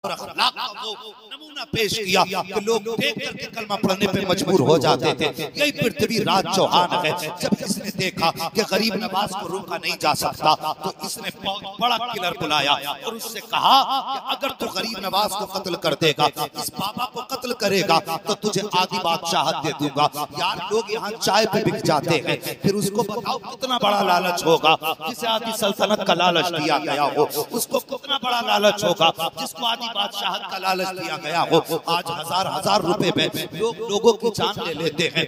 और अखलाक का वो नमूना पेश किया कि लोग देख करके कलमा पढ़ने पे मजबूर हो जाते थे। यही पृथ्वीराज चौहान है। जब इसने देखा कि गरीब नवाज को रोका नहीं जा सकता तो इसने बहुत बड़ा किलर बुलाया और उससे कहा कि अगर तू गरीब नवाज को कत्ल कर देगा, इस बाबा को कत्ल करेगा तो तुझे आधी बादशाहत दे दूंगा। यार लोग यहाँ चाय पे बिक जाते हैं, फिर उसको बताओ कितना बड़ा लालच होगा। जिसे आधी सल्तनत का लालच दिया गया हो उसको कितना बड़ा लालच होगा जिसको आधी बादशाहत का लालच दिया गया हो। आज हजार हजार रुपए में लोगों की जान ले लेते हैं।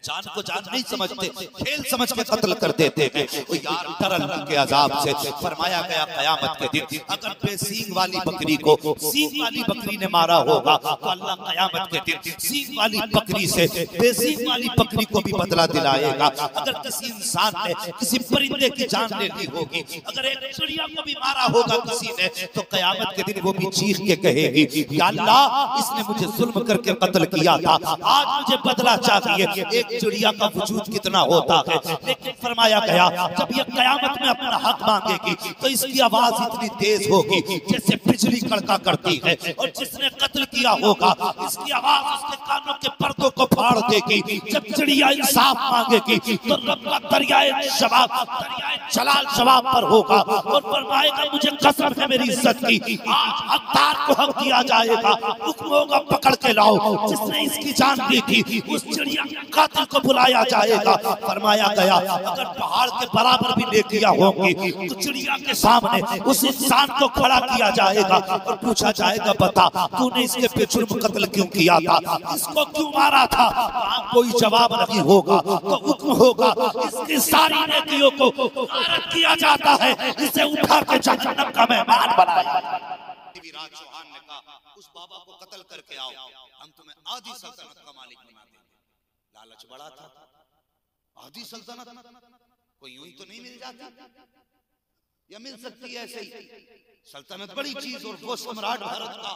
जान को जान नहीं समझते, खेल समझ के कत्ल कर देते हैं। वो यार डर अल्लाह के अजाब से। फरमाया गया कयामत के दिन अगर बेसींग वाली बकरी को सींग वाली बकरी ने मारा होगा तो अल्लाह कयामत के दिन सींग वाली बकरी से बेसींग वाली बकरी को भी बदला दिलाएगा। अगर किसी इंसान ने किसी परिंदे की जान ले ली होगी, अगर एक चिड़िया को भी मारा होगा किसी ने, तो कयामत के दिन वो भी चीख के कहेगी या अल्लाह इसने मुझे जुल्म करके कत्ल किया था, आज मुझे बदला चाहिए। एक चिड़िया का वजूद कितना होता है, लेकिन फरमाया गया जब ये कयामत में अपना हक मांगेगी तो इसकी आवाज इतनी तेज होगी जैसे बिजली कड़का करती है, और जिसने कत्ल किया होगा इसकी आवाज उसके कानों के पर्दों को फाड़ देगी। जब चिड़िया इंसाफ मांगेगी तो रब का दरियाए जवाब, दरियाए जलाल जवाब पर होगा और फरमाएगा मुझे कसम है मेरी इज्जत की, आज हकदार को हक दिया जाएगा, हुक्म होगा पकड़ के लाओ। जिसने इसकी जान दी थी उस चिड़िया कातिल को बुलाया जाएगा। फरमाया गया अगर पहाड़ के बराबर भी नेकियां होंगी तो चिड़िया के सामने उस इंसान को खड़ा किया जाएगा और पूछा जाएगा बता तूने इसके पे जुर्म कत्ल क्यों किया था, इसको क्यों मारा था। वहां कोई जवाब नहीं होगा तो हुक्म होगा इसकी सारी नेकियों को गारत किया जाता है, इसे उठा के जहन्नम का मेहमान बनाया। पृथ्वीराज चौहान ने कहा उस बाबा को कत्ल करके आओ, हम तुम्हें आधी सल्तनत का मालिक बना देंगे। लालच बड़ा था। आधी सल्तनत कोई यूं ही तो नहीं मिल जाती, या मिल सकती है ऐसे ही। सल्तनत बड़ी चीज, और वो सम्राट भारत का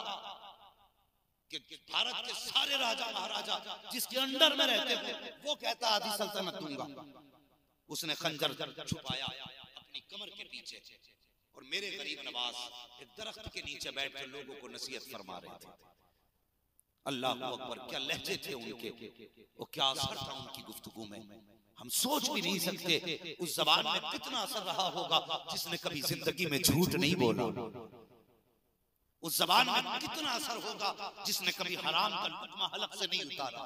कि भारत के सारे राजा महाराजा जिसके अंडर में रहते थे वो कहता आधी सल्तनत दूंगा। उसने खंजर छुपाया अपनी कमर के पीछे और मेरे गरीब नवाज एक दरख्त के नीचे बैठ कर लोगों को नसीहत फरमा रहे थे। अल्लाह अकबर, क्या लहजे थे उनके, वो क्या असर था उनकी गुफ्तगू में, हम सोच भी नहीं सकते। उस जबान में कितना असर रहा होगा जिसने कभी जिंदगी में झूठ नहीं बोला। उस जबान में कितना असर होगा जिसने कभी हराम का लुक़मा हलक से नहीं उतारा।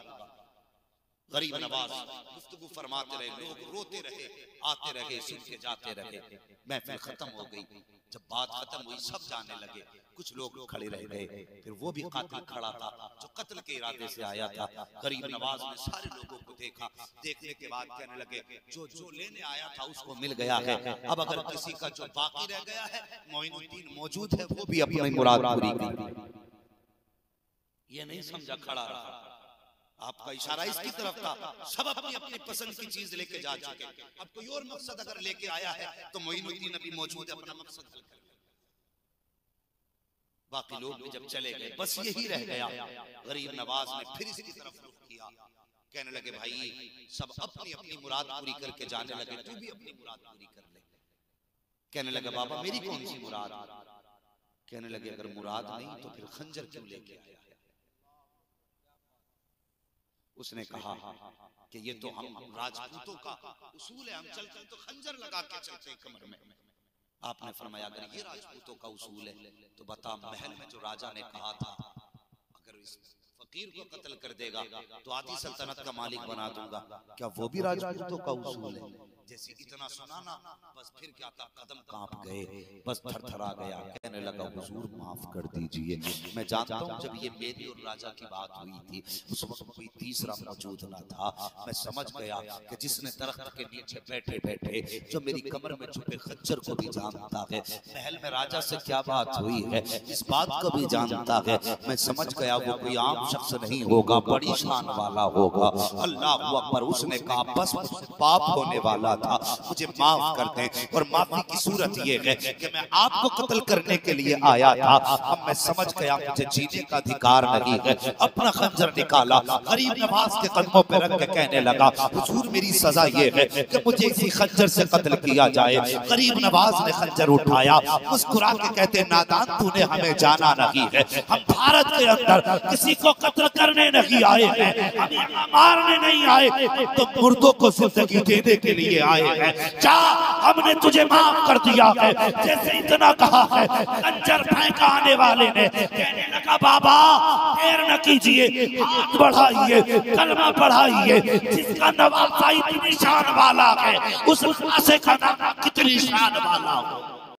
गरीब नवाज गुफ्तगू फरमाते रहे, लोग रोते रहे, आते रहे, सुन के जाते रहे। महफिल खत्म हो गई। जब बात खत्म हुई सब जाने लगे, कुछ लोग खड़े रह गए। फिर वो भी कातिल खड़ा था जो कत्ल के इरादे से आया था। गरीब नवाज ने सारे लोगों को देखा, देखने के बाद कहने लगे जो जो लेने आया था उसको मिल गया है, अब अगर किसी का जो बाकी रह गया है, मोइनुद्दीन मौजूद है, वो भी अपनी मुराद पूरी करेगा। ये नहीं समझा खड़ा रहा, आपका इशारा इसकी तरफ था। सब अपनी अपनी पसंद की चीज लेके जा चुके। अब कोई और मकसद अगर लेके आया है तो मोइनुद्दीन अभी मौजूद है, अपना मकसद हल कर ले। बाकी लोग भी जब चले गए बस यही रह गया। गरीब नवाज ने फिर इसकी तरफ रुख किया, कहने लगे भाई सब अपनी अपनी मुराद पूरी करके जाने लगे, तू भी अपनी मुराद पूरी कर ले। कहने लगे बाबा मेरी कौन सी मुराद। कहने लगे अगर मुराद नहीं तो फिर खंजर क्यों लेके आया। उसने कहा कि ये तो हम राजपूतों का उसूल है, हम चलते तो खंजर लगा के चलते कमर में। आपने फरमाया अगर ये राजपूतों का उसूल है तो बता महल में जो राजा ने कहा था अगर इस फकीर को कत्ल कर देगा तो आधी सल्तनत का मालिक बना दूंगा, क्या वो भी राजपूतों का उसूल है। जैसे इतना सुना ना बस फिर क्या था, कदम कांप गए, बस थरथरा गया। कहने लगा हुजूर माफ कर दीजिए, मैं जानता हूँ जब ये मेरी और राजा की बात हुई थी उस वक्त कोई तीसरा मौजूद ना था। मैं समझ गया कि जिसने दरख्त के नीचे बैठे बैठे जो मेरी कमर में छुपे खच्चर को भी जानता है, महल में राजा से क्या बात हुई है इस बात को भी जानता है। मैं समझ गया वो कोई आम से नहीं होगा, बड़ी शान वाला होगा। अल्लाह अकबर। उसने कहा बस पाप होने वाला था, मुझे माफ कर दें। और माफी की सूरत ये है कि मैं आपको कत्ल करने के लिए आया था, अब मैं समझ गया मुझे जीने का अधिकार नहीं है। अपना खंजर निकाला, गरीब नवाज के कदमों पर रख के कहने लगा हुजूर मेरी सजा ये है कि मुझे इसी खंजर से कत्ल किया जाए। गरीब नवाज ने खंजर उठाया, मुस्कुरा के कहते नादान तूने हमें जाना नहीं है, हम भारत के अंदर किसी को कत्ल करने नहीं आए हैं, हम मारने नहीं आए, तो मुर्दों को जिंदगी देने के लिए आए हैं। जा हमने तुझे माफ कर दिया है। जैसे इतना कहा है खंजर फेंका आने वाले ने कहने लगा बाबा देर न कीजिए, हाथ बढ़ाइए, कलमा पढ़ाइए, जिसका नवासा इतनी शान वाला है उस नवासे का नाम कितनी शान वाला हो।